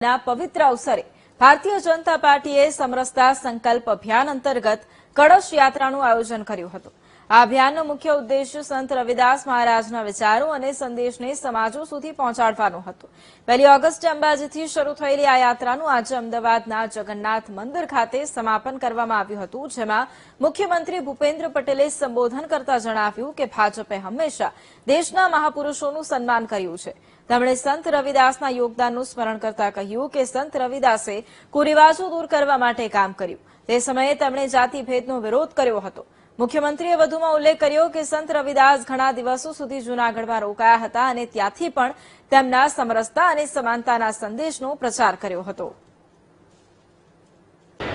ના પવિત્ર અવસરે ભારતીય જનતા પાર્ટીએ સમરસતા સંકલ્પ અભિયાન અંતર્ગત કળશ યાત્રાનું આયોજન કર્યું હતું। આ અભિયાનનો મુખ્ય ઉદ્દેશ્ય સંત રવિદાસ મહારાજના વિચારો અને સંદેશને સમાજો સુધી પહોંચાડવાનો હતો। 1 ઓગસ્ટે અંબાજીથી શરૂ થયેલી આ યાત્રાનું આજે અમદાવાદના જગન્નાથ મંદિર ખાતે સમાપન કરવામાં આવ્યું હતું, જેમાં મુખ્યમંત્રી ભૂપેન્દ્ર પટેલે સંબોધન કરતા જણાવ્યું કે ભાજપે હંમેશા દેશના મહાપુરુષોનું સન્માન કર્યું છે। તેમણે સંત રવિદાસના યોગદાનનું સ્મરણ કરતા કહ્યું કે સંત રવિદાસે કુરિવાજો દૂર કરવા માટે કામ કર્યું। તે સમયે તેમણે જાતિભેદનો વિરોધ કર્યો હતો। મુખ્યમંત્રીએ વધુમાં ઉલ્લેખ કર્યો કે સંત રવિદાસ ઘણા દિવસો સુધી જૂનાગઢમાં રોકાયા હતા અને ત્યાંથી પણ તેમના સમરસતા અને સમાનતાના સંદેશનો પ્રચાર કર્યો હતો।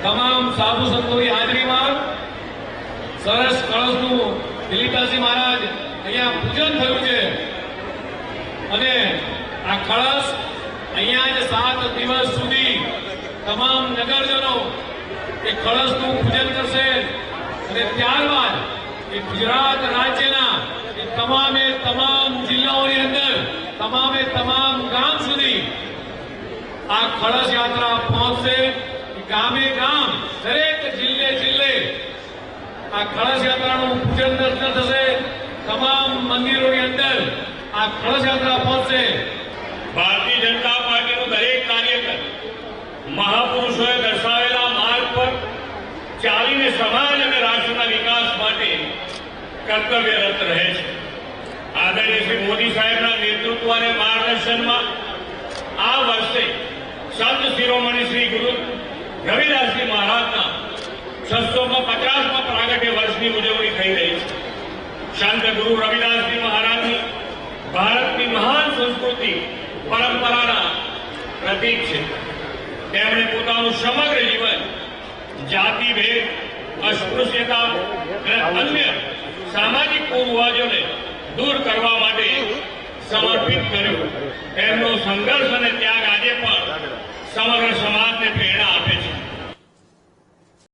તમામ સાધુ સંતોની હાજરીમાં સરસ કળશનું દિલીપદાસજી મહારાજ અહીંયા પૂજન થયું છે અને આ કળશ અહીંયા જ 7 દિવસ સુધી તમામ નગરજનો એ કળશનું પૂજન કરશે અને ત્યારબાદ એ ગુજરાત રાજ્યના એ તમામ જિલ્લાઓની અંદર તમામ ગામ સુધી આ કળશ યાત્રા પહોંચશે। ગામે ગામ દરેક જિલ્લે આ કળશ યાત્રાનું પૂજન દર્શન થશે। તમામ મંદિરોની અંદર આ કળશ યાત્રા પહોંચશે। ભારતીય જનતા પાર્ટીનું દરેક કાર્યકર મહાપુરુષોએ દર્શાવેલા માર્ગ પર ચાલીને સમાજ અને રાષ્ટ્રના વિકાસ માટે કર્તવ્યરત રહે છે। આદરણીય શ્રી મોદી સાહેબના નેતૃત્વ અને માર્ગદર્શનમાં આ વર્ષે સંત શિરોમણી શ્રી ગુરુ રવિદાસજી મહારાજના 650મા પ્રાગટ્ય વર્ષની ઉજવણી થઈ રહી છે। સંત ગુરુ રવિદાસજી મહારાજની ભારતની મહાન સંસ્કૃતિ પરંપરાના પ્રતીક છે। તેમણે પોતાનું સમગ્ર જીવન જાતિભેદ, અસ્પૃશ્યતા અને અન્ય સામાજિક કુરિવાજોને દૂર કરવા માટે સમર્પિત કર્યું। તેમનો સંઘર્ષ અને ત્યાગ આજે પણ સમગ્ર સમાજ